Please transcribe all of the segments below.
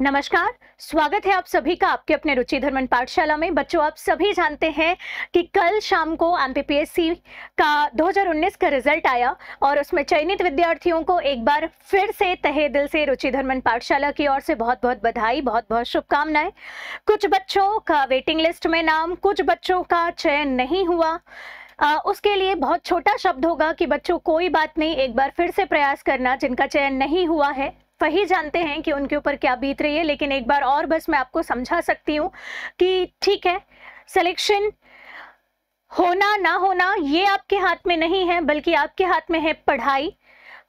नमस्कार, स्वागत है आप सभी का आपके अपने रुचि धर्मन पाठशाला में। बच्चों, आप सभी जानते हैं कि कल शाम को एमपीपीएससी का 2019 का रिजल्ट आया और उसमें चयनित विद्यार्थियों को एक बार फिर से तहे दिल से रुचि धर्मन पाठशाला की ओर से बहुत बहुत बधाई, बहुत बहुत शुभकामनाएं। कुछ बच्चों का वेटिंग लिस्ट में नाम, कुछ बच्चों का चयन नहीं हुआ। उसके लिए बहुत छोटा शब्द होगा कि बच्चों कोई बात नहीं, एक बार फिर से प्रयास करना। जिनका चयन नहीं हुआ है वही जानते हैं कि उनके ऊपर क्या बीत रही है, लेकिन एक बार और बस मैं आपको समझा सकती हूँ कि ठीक है, सिलेक्शन होना ना होना ये आपके हाथ में नहीं है, बल्कि आपके हाथ में है पढ़ाई।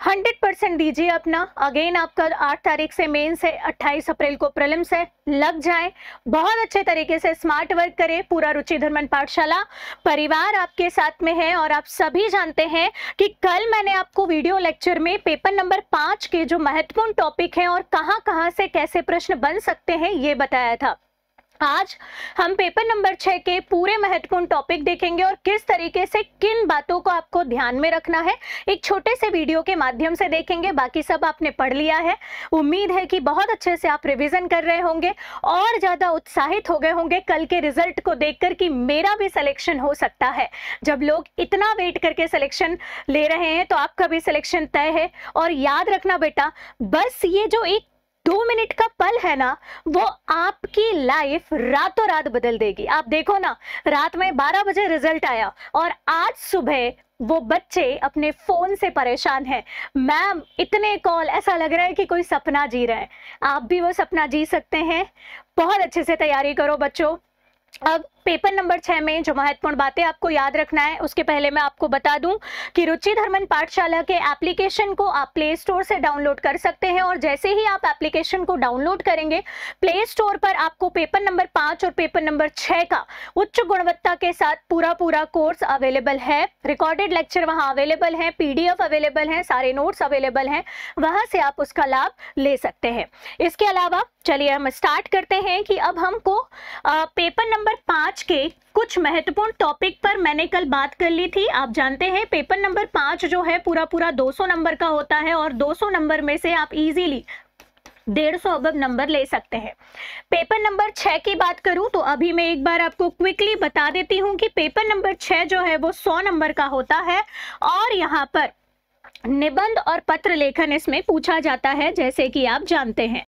100% दीजिए अपना। अगेन आपका 8 तारीख से मेंस है, 28 अप्रैल को प्रीलिम्स है। लग जाए, बहुत अच्छे तरीके से स्मार्ट वर्क करें। पूरा रुचि धर्मन पाठशाला परिवार आपके साथ में है और आप सभी जानते हैं कि कल मैंने आपको वीडियो लेक्चर में पेपर नंबर 5 के जो महत्वपूर्ण टॉपिक हैं और कहां से कैसे प्रश्न बन सकते हैं ये बताया था। आज हम पेपर नंबर 6 के पूरे महत्वपूर्ण टॉपिक देखेंगे और किस तरीके से किन बातों को आपको ध्यान में रखना है एक छोटे से वीडियो के माध्यम से देखेंगे। बाकी सब आपने पढ़ लिया है। उम्मीद है कि बहुत अच्छे से आप रिवीजन कर रहे होंगे और ज्यादा उत्साहित हो गए होंगे कल के रिजल्ट को देखकर कि मेरा भी सिलेक्शन हो सकता है। जब लोग इतना वेट करके सिलेक्शन ले रहे हैं तो आपका भी सिलेक्शन तय है। और याद रखना बेटा, बस ये जो एक 2 मिनट का पल है ना, वो आपकी लाइफ रातों रात बदल देगी। आप देखो ना, रात में 12 बजे रिजल्ट आया और आज सुबह वो बच्चे अपने फोन से परेशान हैं। मैम इतने कॉल, ऐसा लग रहा है कि कोई सपना जी रहा है। आप भी वो सपना जी सकते हैं। बहुत अच्छे से तैयारी करो बच्चों। अब पेपर नंबर 6 में जो महत्वपूर्ण बातें आपको याद रखना है, उसके पहले मैं आपको बता दूं कि रुचि धर्मन पाठशाला के एप्लीकेशन को आप प्ले स्टोर से डाउनलोड कर सकते हैं। और जैसे ही आप एप्लीकेशन को डाउनलोड करेंगे, प्ले स्टोर पर आपको पेपर नंबर 5 और पेपर नंबर 6 का उच्च गुणवत्ता के साथ पूरा कोर्स अवेलेबल है। रिकॉर्डेड लेक्चर वहां अवेलेबल है, PDF अवेलेबल है, सारे नोट्स अवेलेबल हैं, वहां से आप उसका लाभ ले सकते हैं। इसके अलावा चलिए हम स्टार्ट करते हैं कि अब हमको पेपर नंबर 5 के कुछ महत्वपूर्ण टॉपिक पर मैंने कल बात कर ली थी। आप जानते हैं पेपर नंबर 5 जो है पूरा 200 नंबर का होता है और 200 नंबर में से आप इजीली 150 अबव नंबर ले सकते हैं। पेपर नंबर 6 की बात करूं तो अभी मैं एक बार आपको क्विकली बता देती हूं कि पेपर नंबर 6 जो है वो 100 नंबर का होता है और यहाँ पर निबंध और पत्र लेखन इसमें पूछा जाता है, जैसे कि आप जानते हैं।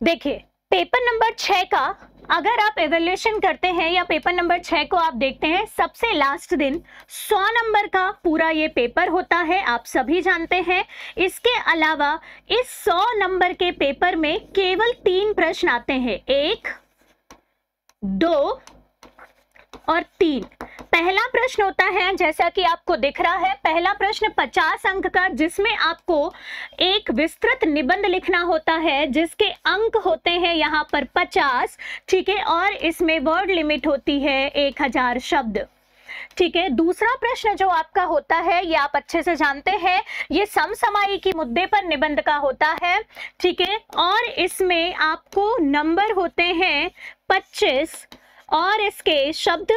देखिए, पेपर नंबर 6 का अगर आप एवेल्यूएशन करते हैं या पेपर नंबर 6 को आप देखते हैं, सबसे लास्ट दिन 100 नंबर का पूरा ये पेपर होता है, आप सभी जानते हैं। इसके अलावा इस 100 नंबर के पेपर में केवल 3 प्रश्न आते हैं, 1, 2 और 3। पहला प्रश्न होता है, जैसा कि आपको दिख रहा है, पहला प्रश्न 50 अंक का, जिसमें आपको एक विस्तृत निबंध लिखना होता है जिसके अंक होते हैं यहाँ पर 50, ठीक है, और इसमें वर्ड लिमिट होती है 1000 शब्द, ठीक है। दूसरा प्रश्न जो आपका होता है, ये आप अच्छे से जानते हैं, ये समसामयिकी मुद्दे पर निबंध का होता है, ठीक है, और इसमें आपको नंबर होते हैं 25 और इसके शब्द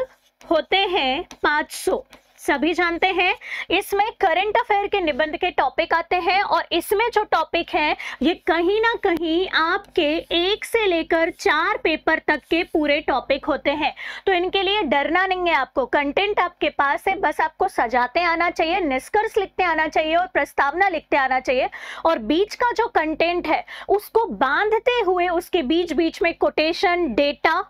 होते हैं 500, सभी जानते हैं। इसमें करंट अफेयर के निबंध के टॉपिक आते हैं और इसमें जो टॉपिक है ये कहीं ना कहीं आपके 1 से लेकर 4 पेपर तक के पूरे टॉपिक होते हैं। तो इनके लिए डरना नहीं है आपको, कंटेंट आपके पास है, बस आपको सजाते आना चाहिए, निष्कर्ष लिखते आना चाहिए और प्रस्तावना लिखते आना चाहिए। और बीच का जो कंटेंट है उसको बांधते हुए उसके बीच बीच में कोटेशन, डेटा,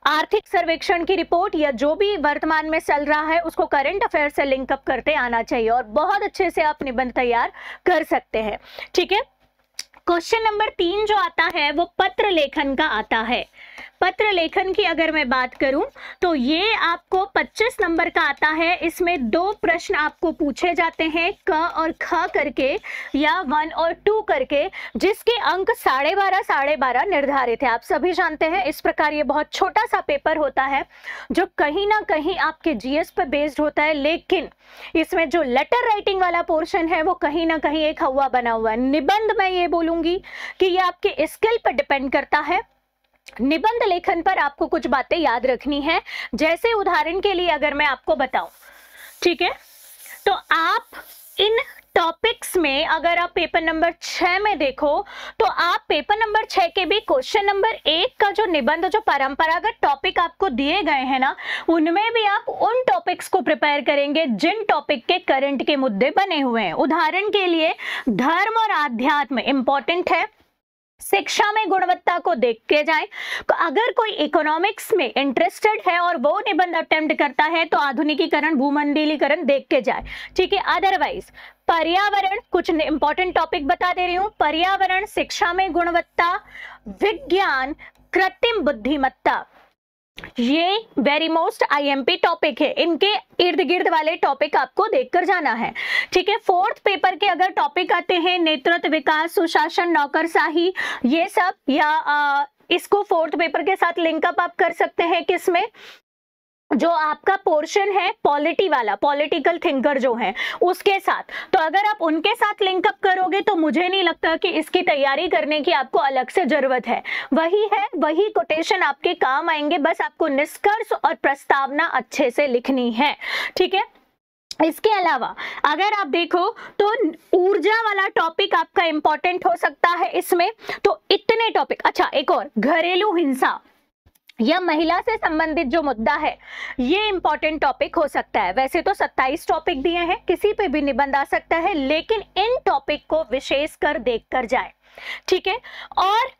आर्थिक सर्वेक्षण की रिपोर्ट या जो भी वर्तमान में चल रहा है उसको करंट अफेयर से लिंक अप करते आना चाहिए और बहुत अच्छे से आप निबंध तैयार कर सकते हैं, ठीक है। क्वेश्चन नंबर 3 जो आता है वो पत्र लेखन का आता है। पत्र लेखन की अगर मैं बात करूं तो ये आपको 25 नंबर का आता है। इसमें 2 प्रश्न आपको पूछे जाते हैं, क और ख करके या 1 और 2 करके, जिसके अंक 12.5 निर्धारित है। आप सभी जानते हैं इस प्रकार ये बहुत छोटा सा पेपर होता है जो कहीं ना कहीं आपके GS पर बेस्ड होता है, लेकिन इसमें जो लेटर राइटिंग वाला पोर्शन है वो कहीं ना कहीं एक हवा बना हुआ है। निबंध मैं ये बोलूंगी कि ये आपके स्किल पर डिपेंड करता है। निबंध लेखन पर आपको कुछ बातें याद रखनी है, जैसे उदाहरण के लिए अगर मैं आपको बताऊं, ठीक है, तो आप इन टॉपिक्स में अगर आप पेपर नंबर 6 में देखो तो आप पेपर नंबर 6 के भी क्वेश्चन नंबर 1 का जो निबंध, जो परंपरागत टॉपिक आपको दिए गए हैं ना, उनमें भी आप उन टॉपिक्स को प्रिपेयर करेंगे जिन टॉपिक के करंट के मुद्दे बने हुए हैं। उदाहरण के लिए धर्म और आध्यात्म इंपॉर्टेंट है, शिक्षा में गुणवत्ता को देख के जाएं। तो अगर कोई इकोनॉमिक्स में इंटरेस्टेड है और वो निबंध अटेम्प्ट करता है तो आधुनिकीकरण, भूमंडलीकरण देख के जाए, ठीक है। अदरवाइज पर्यावरण, कुछ इंपॉर्टेंट टॉपिक बता दे रही हूं, पर्यावरण, शिक्षा में गुणवत्ता, विज्ञान, कृत्रिम बुद्धिमत्ता, ये वेरी मोस्ट आईएमपी टॉपिक है। इनके इर्द गिर्द वाले टॉपिक आपको देखकर जाना है, ठीक है। फोर्थ पेपर के अगर टॉपिक आते हैं नेतृत्व, विकास, सुशासन, नौकरशाही, ये सब, या इसको फोर्थ पेपर के साथ लिंकअप आप कर सकते हैं किसमें, जो आपका पोर्शन है पॉलिटी वाला, पॉलिटिकल थिंकर जो है उसके साथ। तो अगर आप उनके साथ लिंकअप करोगे तो मुझे नहीं लगता कि इसकी तैयारी करने की आपको अलग से जरूरत है। वही कोटेशन आपके काम आएंगे, बस आपको निष्कर्ष और प्रस्तावना अच्छे से लिखनी है, ठीक है। इसके अलावा अगर आप देखो तो ऊर्जा वाला टॉपिक आपका इंपॉर्टेंट हो सकता है इसमें। तो इतने टॉपिक। अच्छा, एक और, घरेलू हिंसा या महिला से संबंधित जो मुद्दा है, ये इंपॉर्टेंट टॉपिक हो सकता है। वैसे तो 27 टॉपिक दिए हैं, किसी पे भी निबंध आ सकता है, लेकिन इन टॉपिक को विशेष कर देख कर जाए, ठीक है। और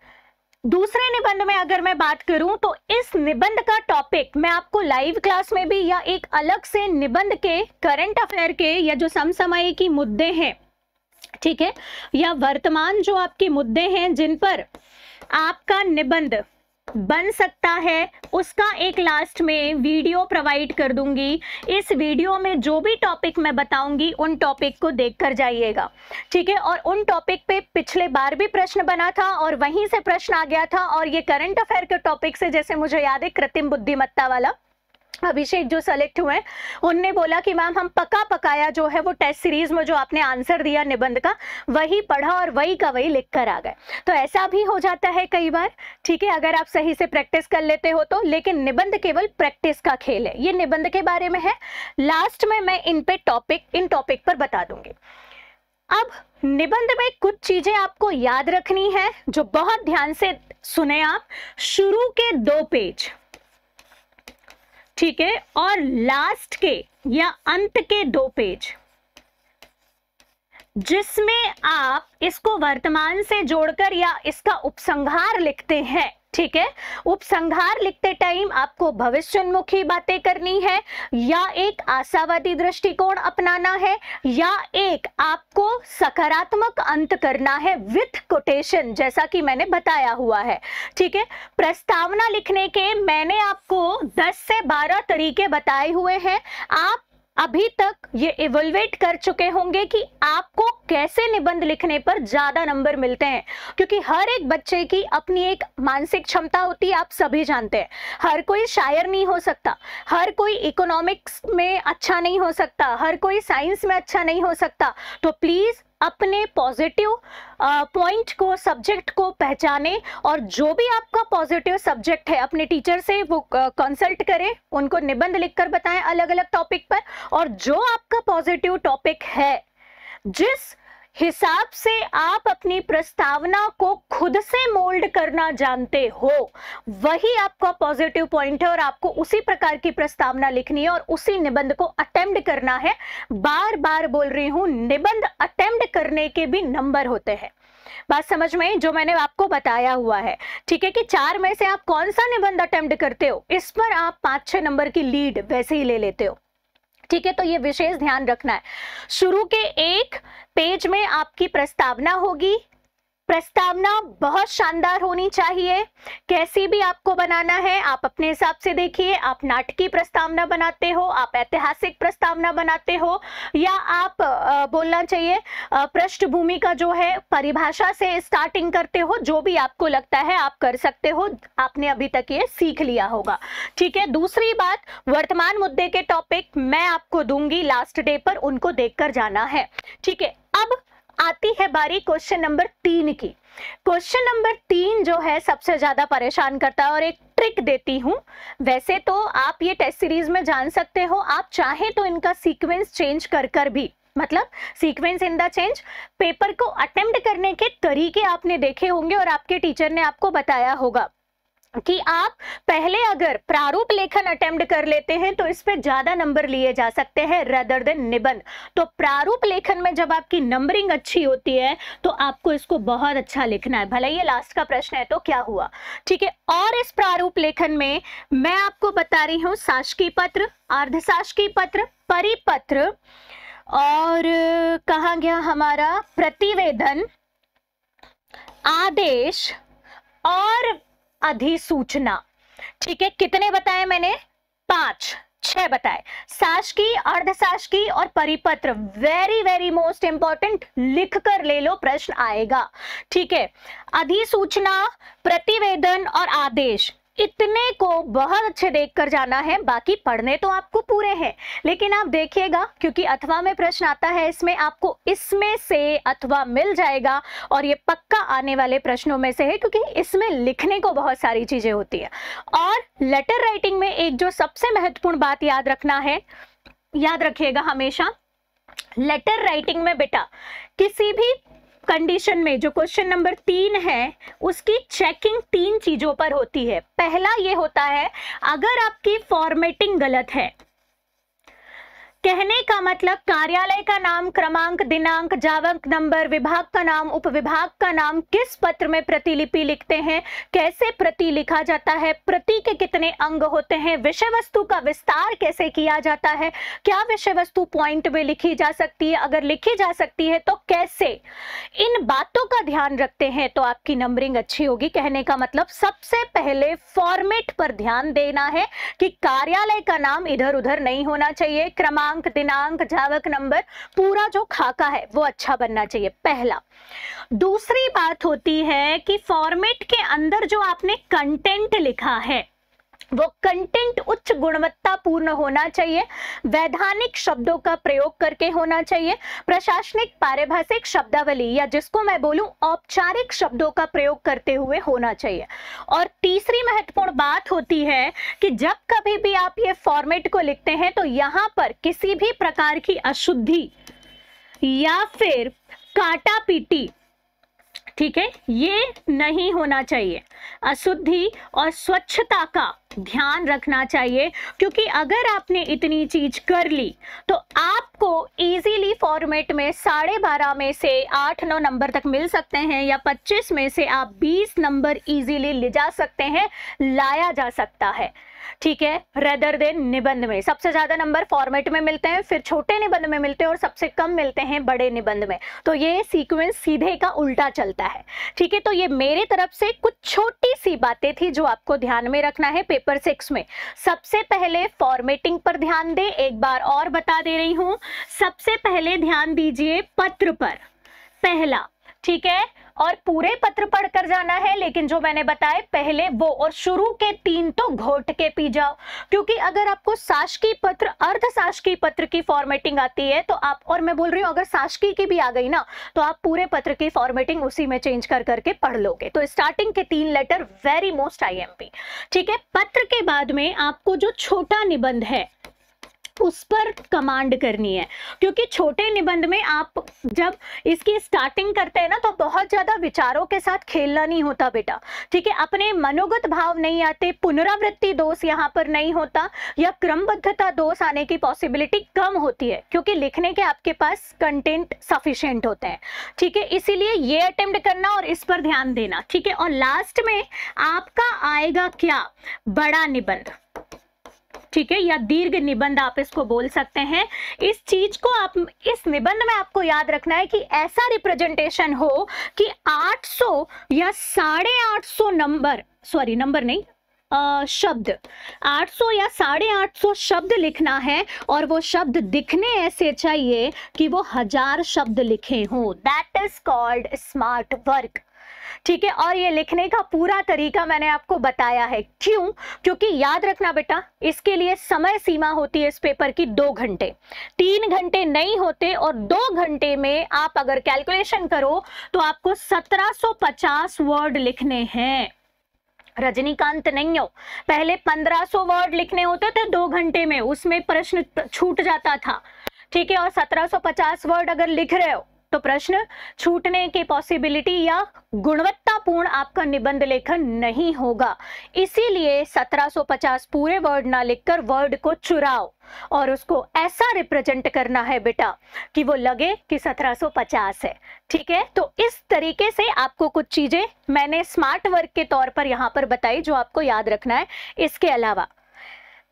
दूसरे निबंध में अगर मैं बात करूं तो इस निबंध का टॉपिक मैं आपको लाइव क्लास में भी, या एक अलग से निबंध के करंट अफेयर के, या जो समसामयिकी मुद्दे हैं, ठीक है, या वर्तमान जो आपके मुद्दे हैं जिन पर आपका निबंध बन सकता है, उसका एक लास्ट में वीडियो प्रोवाइड कर दूंगी। इस वीडियो में जो भी टॉपिक मैं बताऊंगी उन टॉपिक को देखकर जाइएगा, ठीक है। और उन टॉपिक पे पिछले बार भी प्रश्न बना था और वहीं से प्रश्न आ गया था, और ये करंट अफेयर के टॉपिक से, जैसे मुझे याद है कृत्रिम बुद्धिमत्ता वाला, अभिषेक जो सेलेक्ट हुए उनने बोला कि मैम हम पका पकाया जो है वो टेस्ट सीरीज में जो आपने आंसर दिया निबंध का, वही पढ़ा और वही का वही लिख कर आ गए। तो ऐसा भी हो जाता है कई बार, ठीक है, अगर आप सही से प्रैक्टिस कर लेते हो तो। लेकिन निबंध केवल प्रैक्टिस का खेल है, ये निबंध के बारे में है। लास्ट में मैं इन टॉपिक पर बता दूंगी। अब निबंध में कुछ चीजें आपको याद रखनी है जो बहुत ध्यान से सुने आप। शुरू के 2 पेज, ठीक है, और लास्ट के या अंत के 2 पेज, जिसमें आप इसको वर्तमान से जोड़कर या इसका उपसंहार लिखते हैं, ठीक है। उपसंहार लिखते टाइम आपको भविष्योन्मुखी बातें करनी है, या एक आशावादी दृष्टिकोण अपनाना है, या एक आपको सकारात्मक अंत करना है विथ कोटेशन, जैसा कि मैंने बताया हुआ है, ठीक है। प्रस्तावना लिखने के मैंने आपको 10 से 12 तरीके बताए हुए हैं। आप अभी तक ये इवोल्वेट कर चुके होंगे कि आपको कैसे निबंध लिखने पर ज्यादा नंबर मिलते हैं, क्योंकि हर एक बच्चे की अपनी एक मानसिक क्षमता होती है, आप सभी जानते हैं। हर कोई शायर नहीं हो सकता, हर कोई इकोनॉमिक्स में अच्छा नहीं हो सकता, हर कोई साइंस में अच्छा नहीं हो सकता। तो प्लीज अपने पॉजिटिव पॉइंट को, सब्जेक्ट को पहचाने, और जो भी आपका पॉजिटिव सब्जेक्ट है अपने टीचर से वो कंसल्ट करें, उनको निबंध लिखकर बताएं अलग अलग टॉपिक पर। और जो आपका पॉजिटिव टॉपिक है, जिस हिसाब से आप अपनी प्रस्तावना को खुद से मोल्ड करना जानते हो, वही आपका पॉजिटिव पॉइंट है, और आपको उसी प्रकार की प्रस्तावना लिखनी है और उसी निबंध को अटेम्प्ट करना है। बार बार बोल रही हूं, निबंध अटेम्प्ट करने के भी नंबर होते हैं। बात समझ में, जो मैंने आपको बताया हुआ है, ठीक है, कि 4 में से आप कौन सा निबंध अटेम्प्ट करते हो, इस पर आप 5-6 नंबर की लीड वैसे ही ले लेते हो, ठीक है। तो ये विशेष ध्यान रखना है। शुरू के 1 पेज में आपकी प्रस्तावना होगी। प्रस्तावना बहुत शानदार होनी चाहिए, कैसी भी आपको बनाना है आप अपने हिसाब से देखिए। आप नाटकीय प्रस्तावना बनाते हो, आप ऐतिहासिक प्रस्तावना बनाते हो, या आप बोलना चाहिए पृष्ठभूमि का जो है परिभाषा से स्टार्टिंग करते हो, जो भी आपको लगता है आप कर सकते हो, आपने अभी तक ये सीख लिया होगा, ठीक है। दूसरी बात, वर्तमान मुद्दे के टॉपिक मैं आपको दूंगी लास्ट डे पर, उनको देखकर जाना है, ठीक है। अब आती है बारी क्वेश्चन नंबर 3 की। क्वेश्चन नंबर 3 जो है सबसे ज्यादा परेशान करता है, और एक ट्रिक देती हूं। वैसे तो आप ये टेस्ट सीरीज में जान सकते हो, आप चाहे तो इनका सीक्वेंस चेंज कर भी मतलब sequence in the change. Paper को अटेम्प्ट करने के तरीके आपने देखे होंगे और आपके टीचर ने आपको बताया होगा कि आप पहले अगर प्रारूप लेखन अटेम्प्ट कर लेते हैं तो इस पे ज्यादा नंबर लिए जा सकते हैं रेदर देन निबंध। तो प्रारूप लेखन में जब आपकी नंबरिंग अच्छी होती है तो आपको इसको बहुत अच्छा लिखना है, भले ये लास्ट का प्रश्न है तो क्या हुआ, ठीक है। और इस प्रारूप लेखन में मैं आपको बता रही हूँ शासकीय पत्र, अर्धशासकीय पत्र, परिपत्र और कहा गया हमारा प्रतिवेदन, आदेश और अधिसूचना, ठीक है। कितने बताए मैंने? 6 बताए, शासकीय, अर्धशासकीय और परिपत्र। वेरी वेरी मोस्ट इंपॉर्टेंट, लिख कर ले लो, प्रश्न आएगा, ठीक है। अधिसूचना, प्रतिवेदन और आदेश, इतने को बहुत अच्छे देखकर जाना है। बाकी पढ़ने तो आपको पूरे हैं, लेकिन आप देखिएगा क्योंकि अथवा में प्रश्न आता है, इसमें आपको इसमें से अथवा मिल जाएगा और ये पक्का आने वाले प्रश्नों में से है क्योंकि इसमें लिखने को बहुत सारी चीजें होती है। और लेटर राइटिंग में एक जो सबसे महत्वपूर्ण बात याद रखना है, याद रखिएगा हमेशा, लेटर राइटिंग में बेटा किसी भी कंडीशन में जो क्वेश्चन नंबर 3 है उसकी चेकिंग 3 चीजों पर होती है। पहला ये होता है अगर आपकी फॉर्मेटिंग गलत है, कहने का मतलब कार्यालय का नाम, क्रमांक, दिनांक, जावक नंबर, विभाग का नाम, उपविभाग का नाम, किस पत्र में प्रतिलिपि लिखते हैं, कैसे प्रति लिखा जाता है, प्रति के कितने अंग होते हैं, विषय वस्तु का विस्तार कैसे किया जाता है, क्या विषय वस्तु पॉइंट में लिखी जा सकती है, अगर लिखी जा सकती है तो कैसे, इन बातों का ध्यान रखते हैं तो आपकी नंबरिंग अच्छी होगी। कहने का मतलब सबसे पहले फॉर्मेट पर ध्यान देना है कि कार्यालय का नाम इधर उधर नहीं होना चाहिए, क्रमांक, दिनांक, जावक नंबर, पूरा जो खाका है वो अच्छा बनना चाहिए, पहला। दूसरी बात होती है कि फॉर्मेट के अंदर जो आपने कंटेंट लिखा है वो कंटेंट उच्च गुणवत्ता पूर्ण होना चाहिए, वैधानिक शब्दों का प्रयोग करके होना चाहिए, प्रशासनिक पारिभाषिक शब्दावली या जिसको मैं बोलूं औपचारिक शब्दों का प्रयोग करते हुए होना चाहिए। और तीसरी महत्वपूर्ण बात होती है कि जब कभी भी आप ये फॉर्मेट को लिखते हैं तो यहां पर किसी भी प्रकार की अशुद्धि या फिर काटा पीटी, ठीक है, ये नहीं होना चाहिए। अशुद्धि और स्वच्छता का ध्यान रखना चाहिए क्योंकि अगर आपने इतनी चीज कर ली तो आपको इजीली फॉर्मेट में 12.5 में से 8-9 नंबर तक मिल सकते हैं या 25 में से आप 20 नंबर इजीली ले जा सकते हैं, लाया जा सकता है, ठीक है। रेदर देन निबंध में सबसे ज्यादा नंबर फॉर्मेट में मिलते हैं, फिर छोटे निबंध में मिलते हैं और सबसे कम मिलते हैं बड़े निबंध में। तो ये सीक्वेंस सीधे का उल्टा चलता है, ठीक है। तो ये मेरे तरफ से कुछ छोटी सी बातें थी जो आपको ध्यान में रखना है पेपर 6 में। सबसे पहले फॉर्मेटिंग पर ध्यान दे, एक बार और बता दे रही हूं, सबसे पहले ध्यान दीजिए पत्र पर, पहला, ठीक है। और पूरे पत्र पढ़कर जाना है, लेकिन जो मैंने बताया पहले वो और शुरू के 3 तो घोट के पी जाओ, क्योंकि अगर आपको शासकीय पत्र, अर्धशासकीय पत्र की फॉर्मेटिंग आती है तो आप, और मैं बोल रही हूँ अगर शासकीय की भी आ गई ना तो आप पूरे पत्र की फॉर्मेटिंग उसी में चेंज कर करके पढ़ लोगे। तो स्टार्टिंग के 3 लेटर वेरी मोस्ट IMP, ठीक है। पत्र के बाद में आपको जो छोटा निबंध है उस पर कमांड करनी है, क्योंकि छोटे निबंध में आप जब इसकी स्टार्टिंग करते हैं ना तो बहुत ज्यादा विचारों के साथ खेलना नहीं होता बेटा, ठीक है। अपने मनोगत भाव नहीं आते, पुनरावृत्ति दोष यहाँ पर नहीं होता या क्रमबद्धता दोष आने की पॉसिबिलिटी कम होती है क्योंकि लिखने के आपके पास कंटेंट सफिशिएंट होते हैं, ठीक है। इसीलिए ये अटेम्प्ट करना और इस पर ध्यान देना, ठीक है। और लास्ट में आपका आएगा क्या, बड़ा निबंध, ठीक है, या दीर्घ निबंध आप इसको बोल सकते हैं। इस चीज को आप, इस निबंध में आपको याद रखना है कि ऐसा रिप्रेजेंटेशन हो कि 800 या 850 नंबर, सॉरी नंबर नहीं, शब्द, 800 या 850 शब्द लिखना है और वो शब्द दिखने ऐसे चाहिए कि वो 1000 शब्द लिखे हों। That is called smart work, ठीक है। और ये लिखने का पूरा तरीका मैंने आपको बताया है, क्यों, क्योंकि याद रखना बेटा इसके लिए समय सीमा होती है इस पेपर की 2 घंटे, 3 घंटे नहीं होते। और 2 घंटे में आप अगर कैलकुलेशन करो तो आपको 1750 वर्ड लिखने हैं। रजनीकांत नहीं हो, पहले 1500 वर्ड लिखने होते थे 2 घंटे में, उसमें प्रश्न छूट जाता था, ठीक है, और 1750 वर्ड अगर लिख रहे हो तो प्रश्न छूटने की पॉसिबिलिटी या गुणवत्तापूर्ण आपका निबंध लेखन नहीं होगा। इसीलिए 1750 पूरे वर्ड ना लिखकर वर्ड को चुराओ और उसको ऐसा रिप्रेजेंट करना है बेटा कि वो लगे कि 1750 है। ठीक है, तो इस तरीके से आपको कुछ चीजें मैंने स्मार्ट वर्क के तौर पर यहां पर बताई जो आपको याद रखना है। इसके अलावा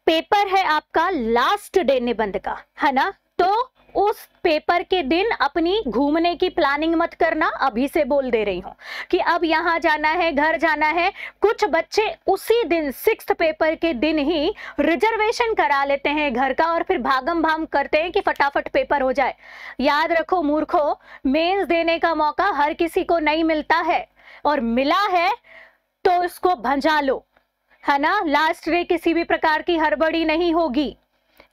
पेपर है आपका लास्ट डे निबंध का, है ना, तो उस पेपर के दिन अपनी घूमने की प्लानिंग मत करना। अभी से बोल दे रही हूं कि अब यहां जाना है, घर जाना है। कुछ बच्चे उसी दिन 6th पेपर के दिन ही रिजर्वेशन करा लेते हैं घर का और फिर भागम भाग करते हैं कि फटाफट पेपर हो जाए। याद रखो मूर्खों, मेंस देने का मौका हर किसी को नहीं मिलता है, और मिला है तो उसको भंजा लो, है ना। लास्ट डे किसी भी प्रकार की हड़बड़ी नहीं होगी।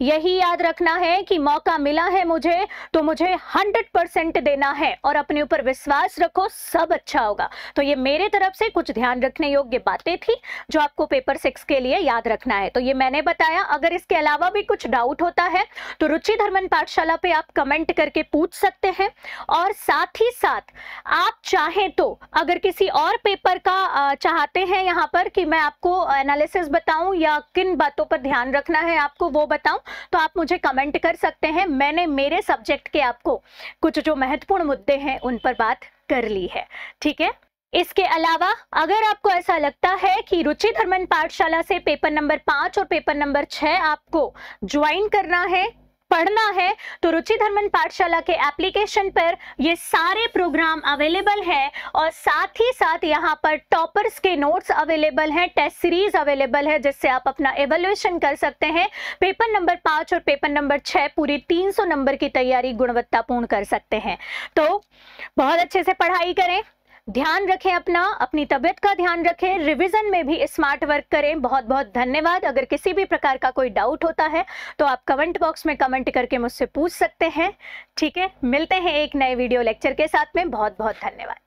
यही याद रखना है कि मौका मिला है मुझे तो मुझे 100% देना है और अपने ऊपर विश्वास रखो, सब अच्छा होगा। तो ये मेरे तरफ से कुछ ध्यान रखने योग्य बातें थी जो आपको पेपर 6 के लिए याद रखना है। तो ये मैंने बताया। अगर इसके अलावा भी कुछ डाउट होता है तो रुचि धर्मन पाठशाला पे आप कमेंट करके पूछ सकते हैं। और साथ ही साथ आप चाहें तो अगर किसी और पेपर का चाहते हैं यहाँ पर कि मैं आपको एनालिसिस बताऊं या किन बातों पर ध्यान रखना है आपको वो बताऊं, तो आप मुझे कमेंट कर सकते हैं। मैंने मेरे सब्जेक्ट के आपको कुछ जो महत्वपूर्ण मुद्दे हैं उन पर बात कर ली है। ठीक है, इसके अलावा अगर आपको ऐसा लगता है कि रुचि धर्मन पाठशाला से पेपर नंबर 5 और पेपर नंबर 6 आपको ज्वाइन करना है, पढ़ना है, तो रुचि धर्मन पाठशाला के एप्लीकेशन पर ये सारे प्रोग्राम अवेलेबल हैं और साथ ही साथ यहाँ पर टॉपर्स के नोट्स अवेलेबल हैं, टेस्ट सीरीज अवेलेबल है जिससे आप अपना एवेल्युएशन कर सकते हैं। पेपर नंबर 5 और पेपर नंबर 6 पूरी 300 नंबर की तैयारी गुणवत्तापूर्ण कर सकते हैं। तो बहुत अच्छे से पढ़ाई करें, ध्यान रखें अपनी तबीयत का ध्यान रखें, रिवीजन में भी स्मार्ट वर्क करें। बहुत बहुत धन्यवाद। अगर किसी भी प्रकार का कोई डाउट होता है तो आप कमेंट बॉक्स में कमेंट करके मुझसे पूछ सकते हैं। ठीक है, मिलते हैं एक नए वीडियो लेक्चर के साथ में। बहुत बहुत धन्यवाद।